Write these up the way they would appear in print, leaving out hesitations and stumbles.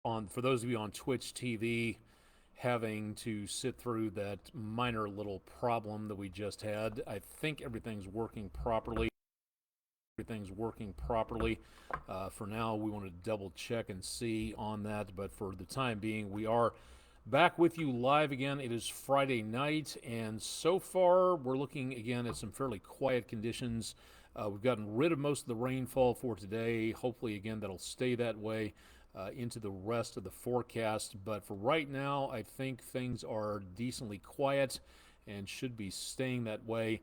for those of you on Twitch TV having to sit through that minor little problem that we just had. I think everything's working properly. For now, we want to double check and see on that, but for the time being, we are back with you live again. It is Friday night, and so far, we're looking again at some fairly quiet conditions. We've gotten rid of most of the rainfall for today. Hopefully, again, that'll stay that way into the rest of the forecast. But for right now, I think things are decently quiet and should be staying that way.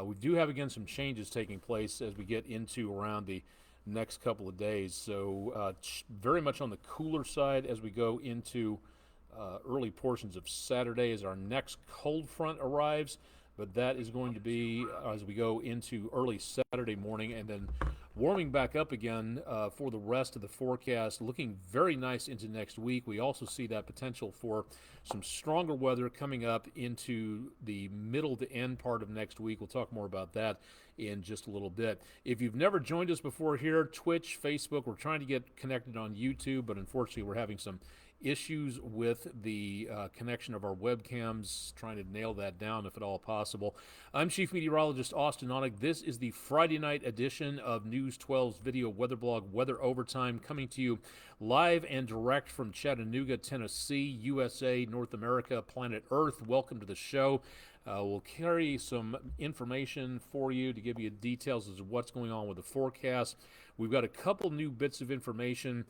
We do have, again, some changes taking place as we get into around the next couple of days. So very much on the cooler side as we go into early portions of Saturday as our next cold front arrives. But that is going to be as we go into early Saturday morning, and then warming back up again for the rest of the forecast, looking very nice into next week. We also see that potential for some stronger weather coming up into the middle to end part of next week. We'll talk more about that in just a little bit. If you've never joined us before here, Twitch, Facebook, we're trying to get connected on YouTube, but unfortunately we're having some issues with the connection of our webcams, trying to nail that down if at all possible. I'm Chief Meteorologist Austen Onek. This is the Friday night edition of News 12's video weather blog, Weather Overtime, coming to you live and direct from Chattanooga, Tennessee, USA, North America, planet Earth. Welcome to the show. We'll carry some information for you to give you details as to what's going on with the forecast. We've got a couple new bits of information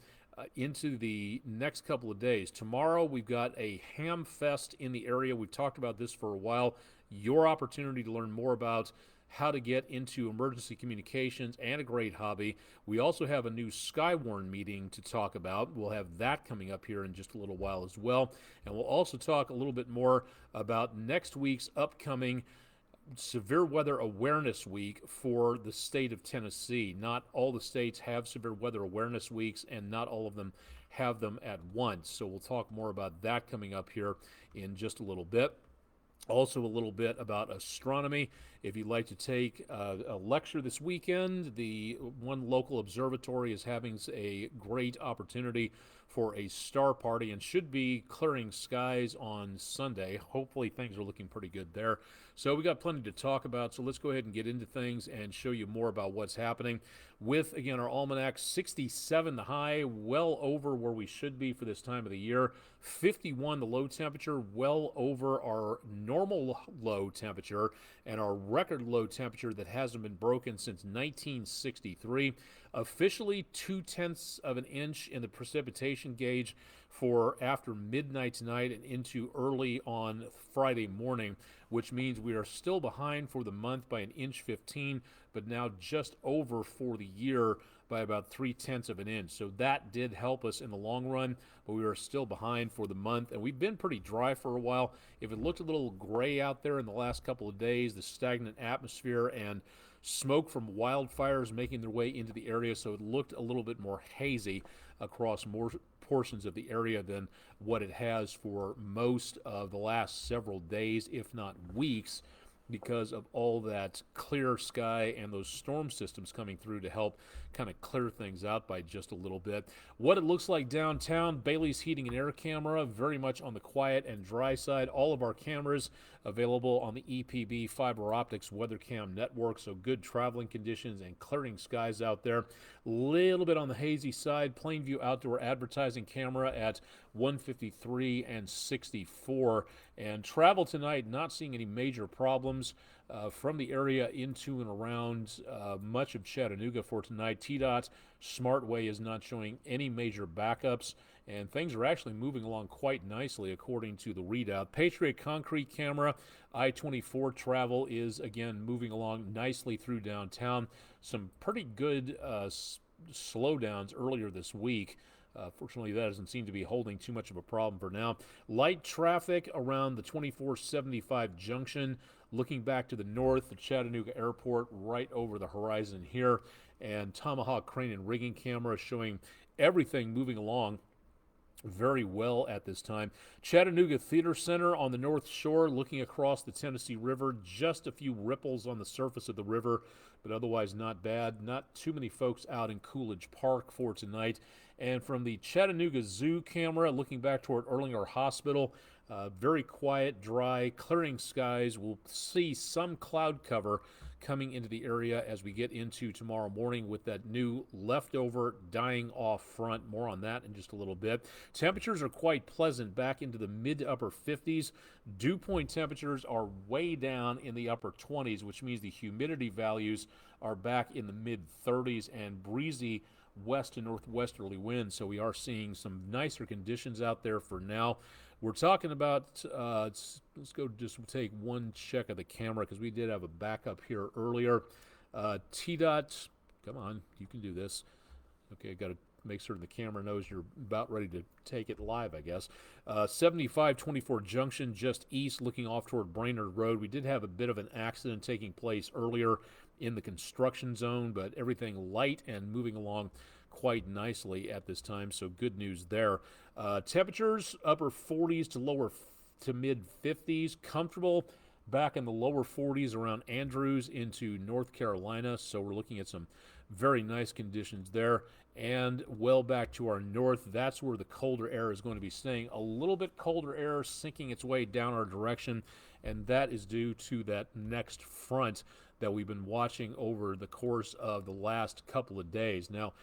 into the next couple of days. Tomorrow, we've got a ham fest in the area. We've talked about this for a while. Your opportunity to learn more about how to get into emergency communications and a great hobby. We also have a new Skywarn meeting to talk about. We'll have that coming up here in just a little while as well. And we'll also talk a little bit more about next week's upcoming Severe Weather Awareness Week for the state of Tennessee. Not all the states have Severe Weather Awareness Weeks, and not all of them have them at once. So we'll talk more about that coming up here in just a little bit. Also, a little bit about astronomy. If you'd like to take a lecture this weekend, the one local observatory is having a great opportunity for a star party and should be clearing skies on Sunday. Hopefully, things are looking pretty good there. So we got plenty to talk about, so let's go ahead and get into things and show you more about what's happening. With, again, our almanac, 67 the high, well over where we should be for this time of the year. 51 the low temperature, well over our normal low temperature and our record low temperature that hasn't been broken since 1963. Officially 2/10 of an inch in the precipitation gauge for after midnight tonight and into early on Friday morning, which means we are still behind for the month by an inch 15, but now just over for the year by about 3/10 of an inch. So that did help us in the long run, but we are still behind for the month, and we've been pretty dry for a while. If it looked a little gray out there in the last couple of days, the stagnant atmosphere and smoke from wildfires making their way into the area, so it looked a little bit more hazy across more portions of the area than what it has for most of the last several days, if not weeks, because of all that clear sky and those storm systems coming through to help kind of clear things out by just a little bit. What it looks like downtown, Bailey's Heating and Air Camera, very much on the quiet and dry side. All of our cameras available on the EPB fiber optics WeatherCam network, so good traveling conditions and clearing skies out there. Little bit on the hazy side, Plainview Outdoor Advertising Camera at 153 and 64. And travel tonight, not seeing any major problems from the area into and around much of Chattanooga for tonight. TDOT Smartway is not showing any major backups, and things are actually moving along quite nicely according to the readout. Patriot Concrete Camera, I-24 travel is again moving along nicely through downtown. Some pretty good slowdowns earlier this week. Fortunately, that doesn't seem to be holding too much of a problem for now. Light traffic around the 2475 junction. Looking back to the north, the Chattanooga Airport right over the horizon here. And Tomahawk Crane and Rigging Camera showing everything moving along very well at this time. Chattanooga Theater Center on the North Shore, looking across the Tennessee River. Just a few ripples on the surface of the river, but otherwise not bad. Not too many folks out in Coolidge Park for tonight. And from the Chattanooga Zoo camera, looking back toward Erlanger Hospital, very quiet, dry, clearing skies. We'll see some cloud cover coming into the area as we get into tomorrow morning with that new leftover dying off front. More on that in just a little bit. Temperatures are quite pleasant, back into the mid to upper 50s. Dew point temperatures are way down in the upper 20s, which means the humidity values are back in the mid 30s, and breezy west to northwesterly winds. So we are seeing some nicer conditions out there for now. We're talking about, let's go just take one check of the camera because we did have a backup here earlier. T-Dot, come on, you can do this. Okay, got to make certain the camera knows you're about ready to take it live, I guess. 7524 Junction, just east, looking off toward Brainerd Road. We did have a bit of an accident taking place earlier in the construction zone, but everything light and moving along quite nicely at this time, so good news there. Temperatures upper 40s to mid 50s, comfortable back in the lower 40s around Andrews into North Carolina, so we're looking at some very nice conditions there. And well back to our north, that's where the colder air is going to be staying. A little bit colder air sinking its way down our direction, and that is due to that next front that we've been watching over the course of the last couple of days. Now,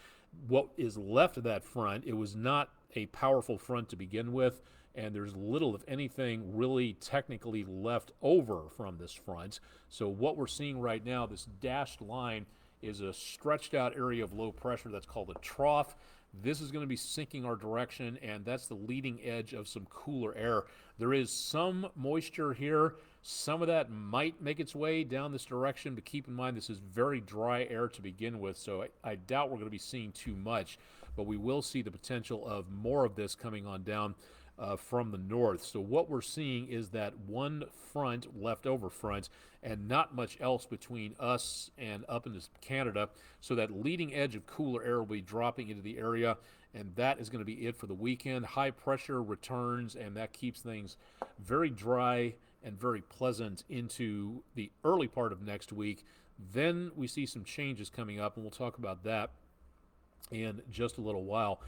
what is left of that front, it was not a powerful front to begin with, and there's little, if anything, really technically left over from this front. So what we're seeing right now, this dashed line, is a stretched out area of low pressure that's called a trough. This is going to be sinking our direction, and that's the leading edge of some cooler air. There is some moisture here. Some of that might make its way down this direction, but keep in mind this is very dry air to begin with, so I doubt we're going to be seeing too much, but we will see the potential of more of this coming on down from the north. So what we're seeing is that one front, leftover front, and not much else between us and up into Canada. So that leading edge of cooler air will be dropping into the area, and that is going to be it for the weekend. High pressure returns, and that keeps things very dry and very pleasant into the early part of next week. Then we see some changes coming up, and we'll talk about that in just a little while.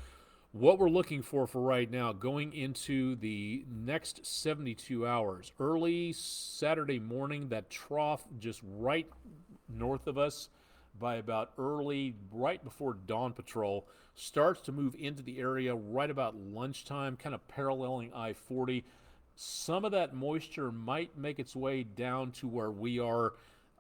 What we're looking for right now, going into the next 72 hours, early Saturday morning, that trough just right north of us by about right before dawn patrol, starts to move into the area right about lunchtime, kind of paralleling I-40. Some of that moisture might make its way down to where we are.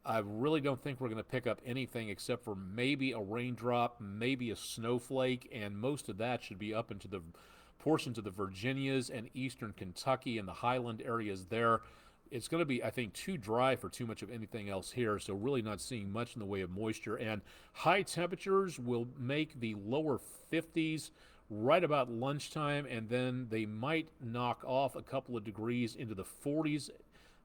I really don't think we're going to pick up anything except for maybe a raindrop, maybe a snowflake, and most of that should be up into the portions of the Virginias and eastern Kentucky and the highland areas there. It's going to be, I think, too dry for too much of anything else here, so really not seeing much in the way of moisture. And high temperatures will make the lower 50s right about lunchtime, and then they might knock off a couple of degrees into the 40s,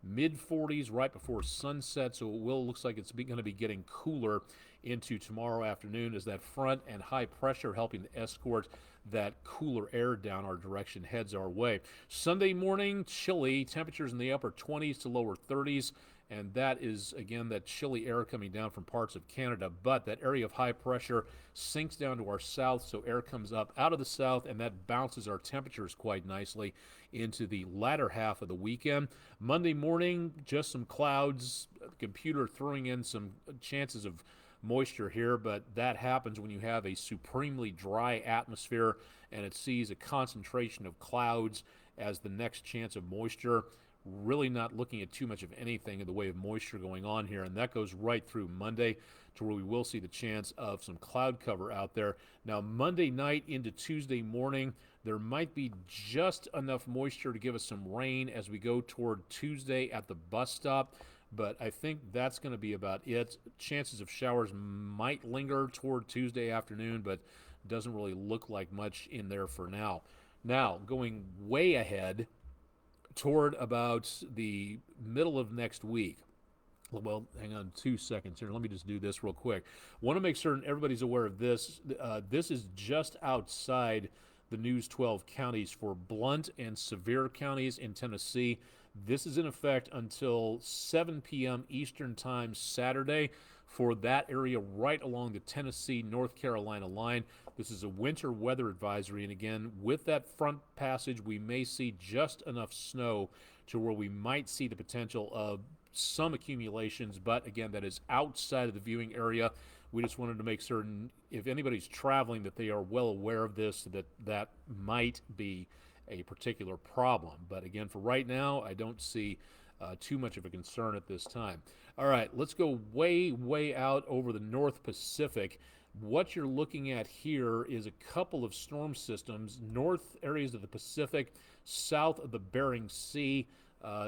mid-40s right before sunset, so it looks like it's going to be getting cooler into tomorrow afternoon as that front and high pressure helping to escort that cooler air down our direction heads our way. Sunday morning, chilly, temperatures in the upper 20s to lower 30s, and that is, again, that chilly air coming down from parts of Canada, but that area of high pressure sinks down to our south, so air comes up out of the south, and that bounces our temperatures quite nicely into the latter half of the weekend. Monday morning, just some clouds, the computer throwing in some chances of moisture here, but that happens when you have a supremely dry atmosphere and it sees a concentration of clouds as the next chance of moisture. Really not looking at too much of anything in the way of moisture going on here, and that goes right through Monday to where we will see the chance of some cloud cover out there. Now, Monday night into Tuesday morning, there might be just enough moisture to give us some rain as we go toward Tuesday at the bus stop, but I think that's going to be about it. Chances of showers might linger toward Tuesday afternoon, but doesn't really look like much in there for now. Now, going way ahead toward about the middle of next week. Well, hang on 2 seconds here. Let me just do this real quick. Want to make certain everybody's aware of this. This is just outside the News 12 counties for blunt and severe counties in Tennessee. This is in effect until 7 p.m. Eastern Time Saturday for that area right along the Tennessee-North Carolina line. This is a winter weather advisory, and again, with that front passage, we may see just enough snow to where we might see the potential of some accumulations, but again, that is outside of the viewing area. We just wanted to make certain, if anybody's traveling, that they are well aware of this, that might be a particular problem. But again, for right now, I don't see too much of a concern at this time. All right, let's go way out over the North Pacific. What you're looking at here is a couple of storm systems, north areas of the Pacific, south of the Bering Sea,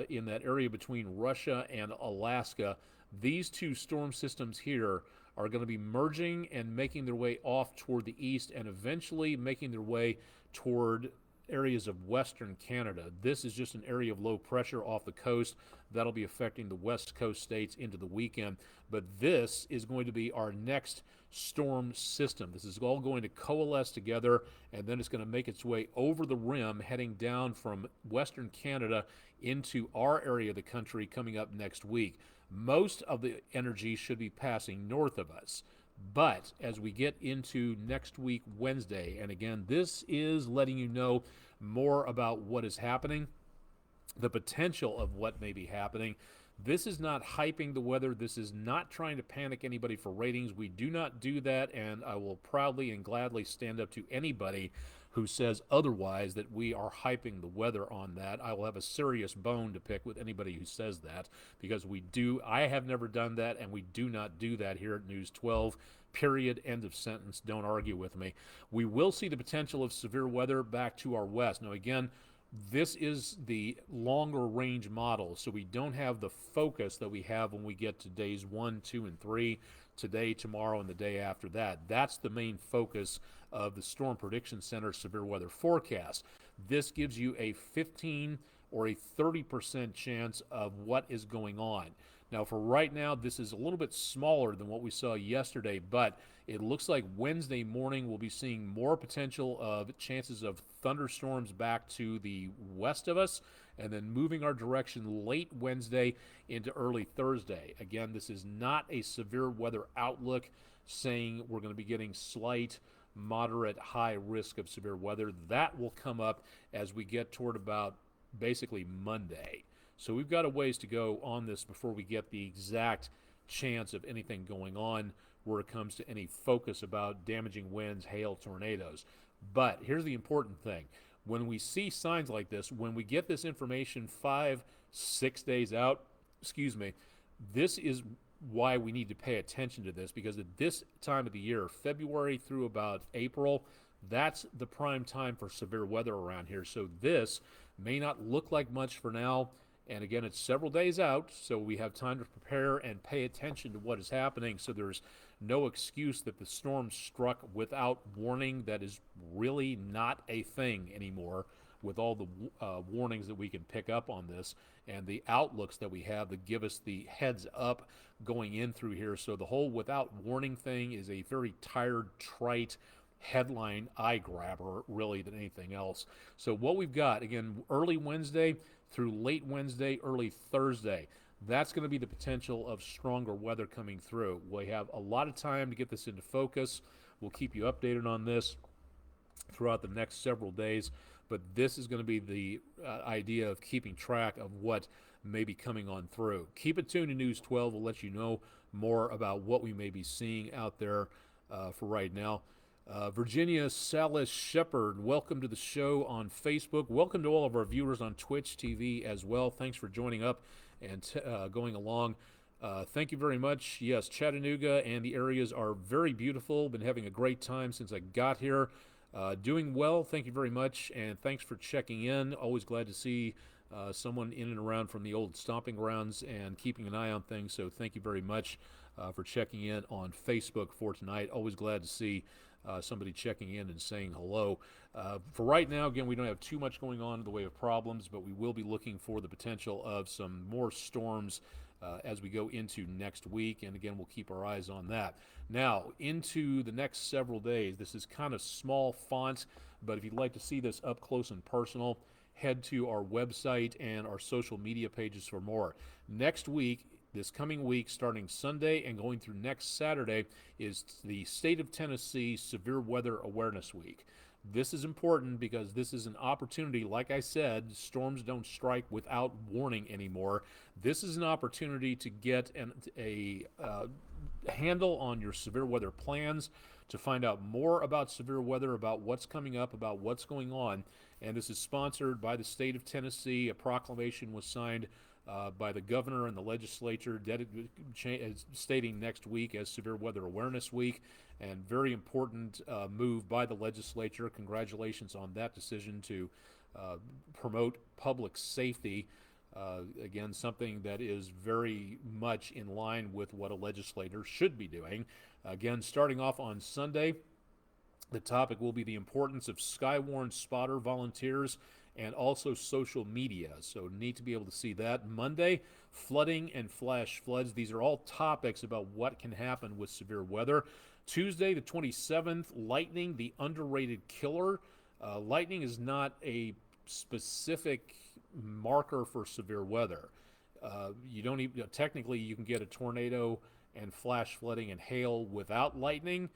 in that area between Russia and Alaska. These two storm systems here are going to be merging and making their way off toward the east and eventually making their way toward areas of western Canada. This is just an area of low pressure off the coast that'll be affecting the west coast states into the weekend. But this is going to be our next storm system. This is all going to coalesce together, and then it's going to make its way over the rim, heading down from western Canada into our area of the country coming up next week. Most of the energy should be passing north of us. But as we get into next week, Wednesday, and again, this is letting you know more about what is happening, the potential of what may be happening. This is not hyping the weather. This is not trying to panic anybody for ratings. We do not do that, and I will proudly and gladly stand up to anybody who says otherwise, that we are hyping the weather on that. I will have a serious bone to pick with anybody who says that, because I have never done that, and we do not do that here at News 12. Period. End of sentence. Don't argue with me. We will see the potential of severe weather back to our west. Now, again, this is the longer range model, so we don't have the focus that we have when we get to days 1, 2, and 3, today, tomorrow, and the day after that. That's the main focus of the Storm Prediction Center severe weather forecast. This gives you a 15 or a 30% chance of what is going on. Now, for right now, this is a little bit smaller than what we saw yesterday, but it looks like Wednesday morning we'll be seeing more potential of chances of thunderstorms back to the west of us, and then moving our direction late Wednesday into early Thursday. Again, this is not a severe weather outlook saying we're going to be getting slight, moderate, high risk of severe weather. That will come up as we get toward about basically Monday. So we've got a ways to go on this before we get the exact chance of anything going on where it comes to any focus about damaging winds, hail, tornadoes. But here's the important thing. When we see signs like this, when we get this information 5-6 days out, this is why we need to pay attention to this, because at this time of the year, February through about April, that's the prime time for severe weather around here. So this may not look like much for now. And again, it's several days out, so we have time to prepare and pay attention to what is happening. So there's no excuse that the storm struck without warning. That is really not a thing anymore, with all the warnings that we can pick up on this and the outlooks that we have that give us the heads up going in through here. So the whole without warning thing is a very tired, trite headline eye grabber, really, than anything else. So what we've got, again, early Wednesday through late Wednesday, early Thursday, that's going to be the potential of stronger weather coming through. We have a lot of time to get this into focus. We'll keep you updated on this throughout the next several days, but this is going to be the idea of keeping track of what may be coming on through. Keep it tuned to News 12. We'll let you know more about what we may be seeing out there for right now. Virginia Salas Shepherd, welcome to the show on Facebook. Welcome to all of our viewers on Twitch TV as well. Thanks for joining up and going along. Thank you very much. Yes, Chattanooga and the areas are very beautiful. Been having a great time since I got here. Doing well. Thank you very much, and thanks for checking in. Always glad to see someone in and around from the old stomping grounds and keeping an eye on things. So thank you very much for checking in on Facebook for tonight. Always glad to see somebody checking in and saying hello. For right now, again, we don't have too much going on in the way of problems, but we will be looking for the potential of some more storms as we go into next week, and again, we'll keep our eyes on that. Now, into the next several days, this is kind of small font, but if you'd like to see this up close and personal, head to our website and our social media pages for more. Next week, this coming week, starting Sunday and going through next Saturday, is the State of Tennessee Severe Weather Awareness Week. This is important because this is an opportunity. Like I said, storms don't strike without warning anymore. This is an opportunity to get a handle on your severe weather plans, to find out more about severe weather, about what's coming up, about what's going on. And this is sponsored by the state of Tennessee. A proclamation was signed by the governor and the legislature stating next week as Severe Weather Awareness Week, and very important move by the legislature. Congratulations on that decision to promote public safety. Again, something that is very much in line with what a legislator should be doing. Again, starting off on Sunday, the topic will be the importance of Skywarn spotter volunteers and also social media. So need to be able to see that. Monday, flooding and flash floods. These are all topics about what can happen with severe weather. Tuesday, the 27th, lightning, the underrated killer. Lightning is not a specific marker for severe weather. You don't even, technically you can get a tornado and flash flooding and hail without lightning,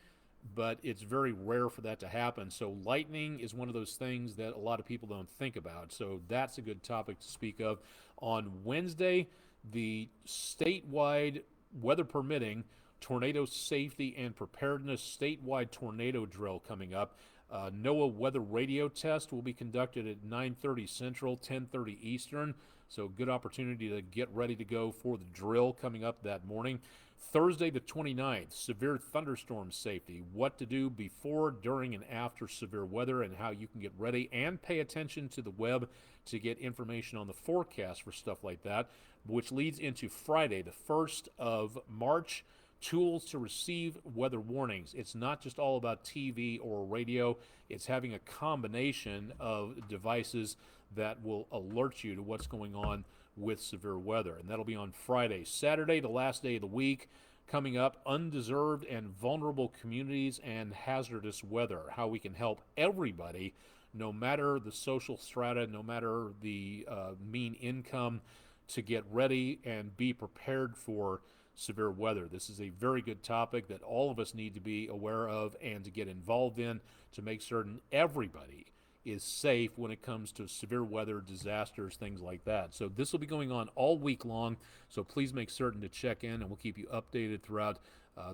but it's very rare for that to happen. So lightning is one of those things that a lot of people don't think about. So that's a good topic to speak of. On Wednesday, the statewide, weather permitting, tornado safety and preparedness statewide tornado drill coming up. NOAA weather radio test will be conducted at 9:30 Central, 10:30 Eastern. So good opportunity to get ready to go for the drill coming up that morning. Thursday the 29th, severe thunderstorm safety, what to do before, during, and after severe weather, and how you can get ready and pay attention to the web to get information on the forecast for stuff like that, which leads into Friday, the 1st of March, tools to receive weather warnings. It's not just all about TV or radio. It's having a combination of devices that will alert you to what's going on with severe weather. And that'll be on Friday. Saturday, the last day of the week, coming up, undeserved and vulnerable communities and hazardous weather. How we can help everybody, no matter the social strata, no matter the mean income, to get ready and be prepared for severe weather. This is a very good topic that all of us need to be aware of and to get involved in to make certain everybody is safe when it comes to severe weather, disasters, things like that. So this will be going on all week long, so please make certain to check in, and we'll keep you updated throughout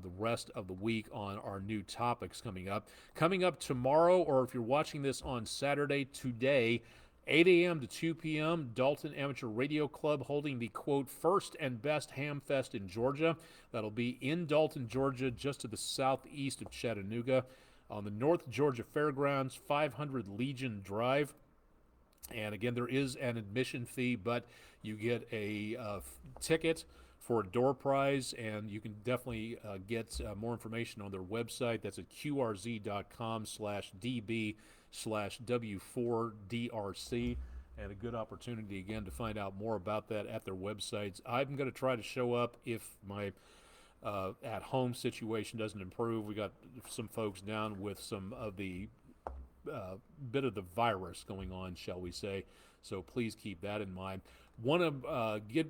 the rest of the week on our new topics coming up. Coming up tomorrow, or if you're watching this on Saturday, today, 8 a.m. to 2 p.m., Dalton Amateur Radio Club holding the, quote, first and best ham fest in Georgia. That'll be in Dalton, Georgia, just to the southeast of Chattanooga, on the North Georgia Fairgrounds, 500 Legion Drive. And again, there is an admission fee, but you get a ticket for a door prize, and you can definitely get more information on their website. That's at qrz.com/db/W4DRC, and a good opportunity, again, to find out more about that at their websites. I'm going to try to show up if my at-home situation doesn't improve. We got some folks down with some of the bit of the virus going on, shall we say. So please keep that in mind. Want to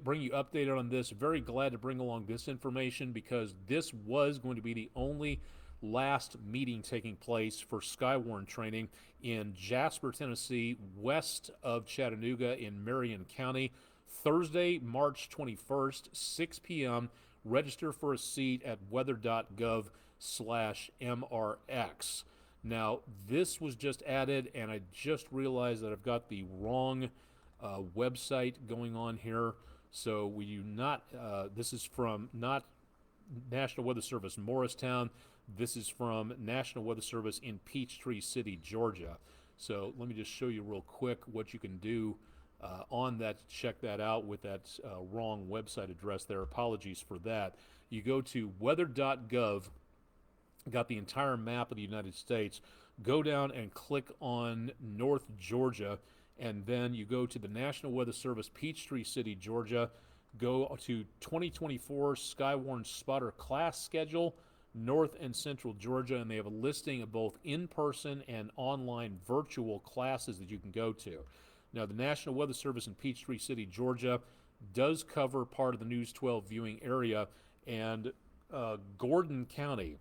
bring you updated on this. Very glad to bring along this information because this was going to be the only last meeting taking place for Skywarn training in Jasper, Tennessee, west of Chattanooga in Marion County. Thursday, March 21st, 6 p.m. Register for a seat at weather.gov/MRX. Now, this was just added, and I just realized that I've got the wrong website going on here. So we do not, this is from not National Weather Service Morristown. This is from National Weather Service in Peachtree City, Georgia. So let me just show you real quick what you can do on that to check that out with that wrong website address there. Apologies for that. You go to weather.gov, got the entire map of the United States. Go down and click on North Georgia, and then you go to the National Weather Service, Peachtree City, Georgia. Go to 2024 Skywarn Spotter class schedule, North and Central Georgia, and they have a listing of both in-person and online virtual classes that you can go to. Now, the National Weather Service in Peachtree City, Georgia, does cover part of the News 12 viewing area, and Gordon County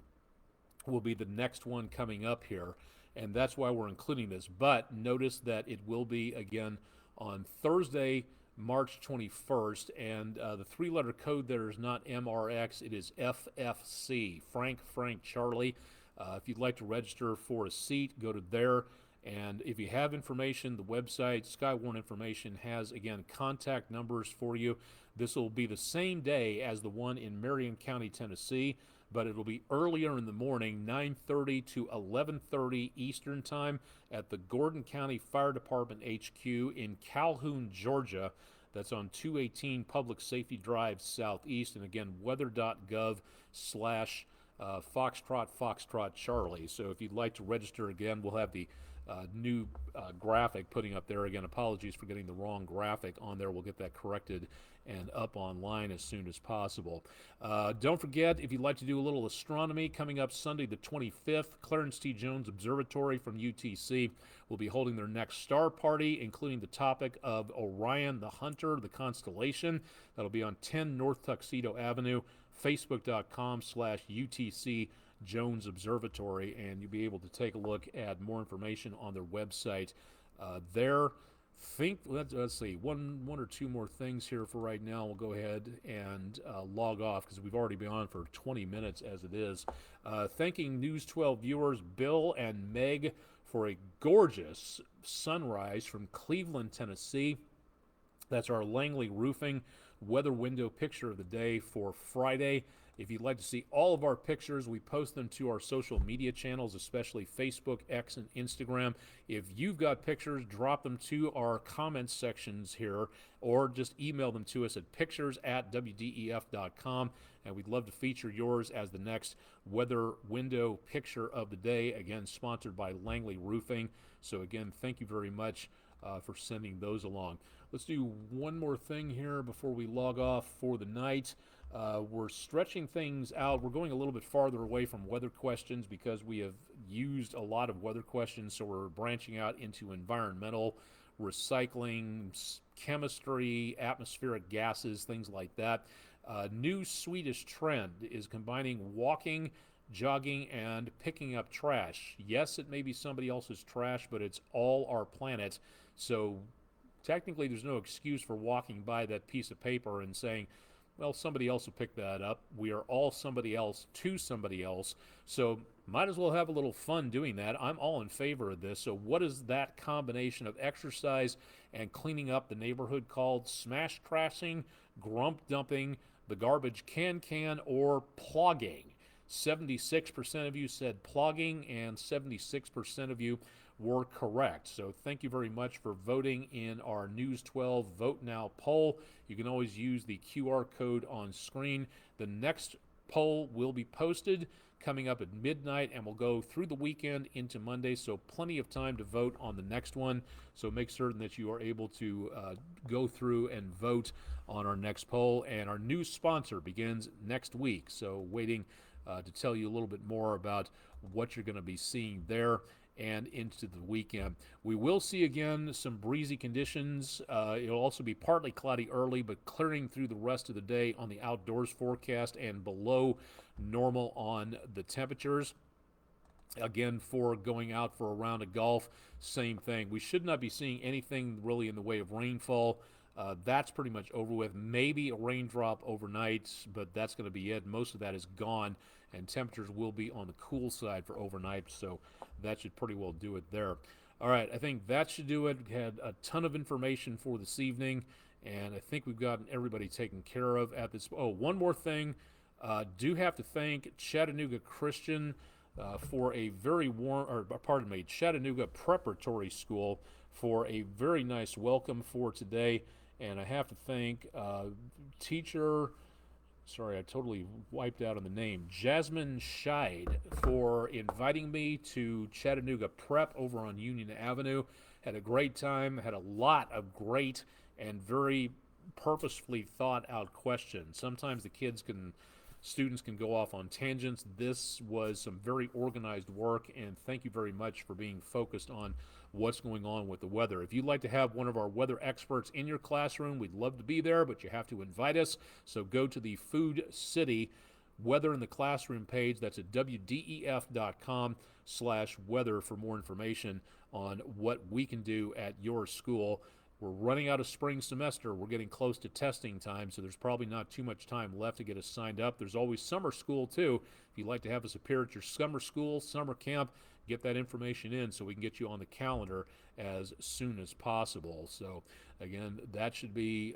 will be the next one coming up here, and that's why we're including this. But notice that it will be again on Thursday, March 21st, and the three-letter code there is not MRX, it is FFC, Frank Charlie. If you'd like to register for a seat, go to there. And if you have information, the website, Skywarn information, has, again, contact numbers for you. This will be the same day as the one in Marion County, Tennessee, but it'll be earlier in the morning, 9:30 to 11:30 Eastern Time at the Gordon County Fire Department HQ in Calhoun, Georgia. That's on 218 Public Safety Drive Southeast. And again, weather.gov/Foxtrot Charlie. So if you'd like to register again, we'll have the new graphic putting up there. Again, apologies for getting the wrong graphic on there. We'll get that corrected and up online as soon as possible. Don't forget, if you'd like to do a little astronomy, coming up Sunday the 25th, Clarence T. Jones Observatory from UTC will be holding their next star party, including the topic of Orion the Hunter, the constellation. That'll be on 10 North Tuxedo Avenue, facebook.com/UTC Jones Observatory, and you'll be able to take a look at more information on their website there. Let's see, one or two more things here for right now. We'll go ahead and log off because we've already been on for 20 minutes as it is. Thanking News 12 viewers Bill and Meg for a gorgeous sunrise from Cleveland, Tennessee. That's our Langley Roofing weather window picture of the day for Friday. If you'd like to see all of our pictures, we post them to our social media channels, especially Facebook, X, and Instagram. If you've got pictures, drop them to our comments sections here, or just email them to us at pictures@wdef.com, and we'd love to feature yours as the next weather window picture of the day, again, sponsored by Langley Roofing. So again, thank you very much for sending those along. Let's do one more thing here before we log off for the night. We're stretching things out. We're going a little bit farther away from weather questions because we have used a lot of weather questions, so we're branching out into environmental, recycling, chemistry, atmospheric gases, things like that. New Swedish trend is combining walking, jogging, and picking up trash. Yes, it may be somebody else's trash, but it's all our planet, so technically there's no excuse for walking by that piece of paper and saying, well, somebody else will pick that up. We are all somebody else to somebody else, so might as well have a little fun doing that. I'm all in favor of this. So what is that combination of exercise and cleaning up the neighborhood called? Smash trashing, grump dumping, the garbage can, or plogging? 76% of you said plogging, and 76% of you were correct. So thank you very much for voting in our News 12 Vote Now poll. You can always use the QR code on screen. The next poll will be posted coming up at midnight and will go through the weekend into Monday, so plenty of time to vote on the next one. So make certain that you are able to go through and vote on our next poll. And our new sponsor begins next week, so waiting to tell you a little bit more about what you're going to be seeing there and into the weekend. We will see again some breezy conditions. It'll also be partly cloudy early, but clearing through the rest of the day on the outdoors forecast, and below normal on the temperatures. Again, for going out for a round of golf, same thing. We should not be seeing anything really in the way of rainfall. That's pretty much over with. Maybe a raindrop overnight, but that's going to be it. Most of that is gone, and temperatures will be on the cool side for overnight, so that should pretty well do it there. All right, I think that should do it. We had a ton of information for this evening, and I think we've gotten everybody taken care of at this. Oh, one more thing. Do have to thank Chattanooga Christian for a very warm, or pardon me, Chattanooga Preparatory School for a very nice welcome for today. And I have to thank teacher, sorry, I totally wiped out on the name, Jasmine Scheid, for inviting me to Chattanooga Prep over on Union Avenue. Had a great time, had a lot of great and very purposefully thought out questions. Sometimes the students can go off on tangents. This was some very organized work, and thank you very much for being focused on what's going on with the weather. If you'd like to have one of our weather experts in your classroom, we'd love to be there, but you have to invite us. So go to the Food City Weather in the Classroom page. That's at wdef.com/weather for more information on what we can do at your school. We're running out of spring semester. We're getting close to testing time, so there's probably not too much time left to get us signed up. There's always summer school, too. If you'd like to have us appear at your summer school, summer camp, get that information in so we can get you on the calendar as soon as possible. So, again, that should be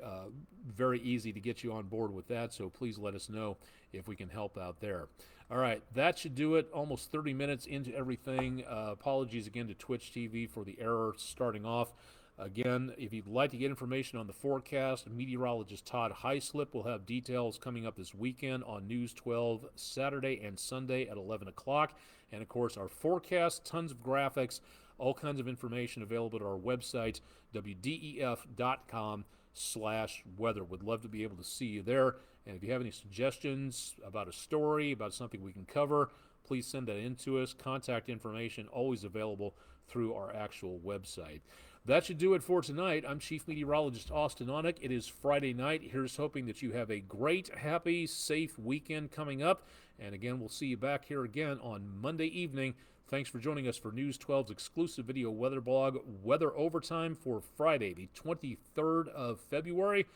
very easy to get you on board with that, so please let us know if we can help out there. All right, that should do it. Almost 30 minutes into everything. Apologies again to Twitch TV for the error starting off. Again, if you'd like to get information on the forecast, meteorologist Todd Heislip will have details coming up this weekend on News 12 Saturday and Sunday at 11 o'clock. And, of course, our forecast, tons of graphics, all kinds of information available at our website, wdef.com/weather. Would love to be able to see you there. And if you have any suggestions about a story, about something we can cover, please send that in to us. Contact information always available through our actual website. That should do it for tonight. I'm Chief Meteorologist Austen Onek. It is Friday night. Here's hoping that you have a great, happy, safe weekend coming up. And again, we'll see you back here again on Monday evening. Thanks for joining us for News 12's exclusive video weather blog, Weather Overtime, for Friday, the 23rd of February.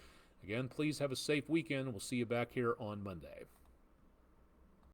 Again, please have a safe weekend. We'll see you back here on Monday.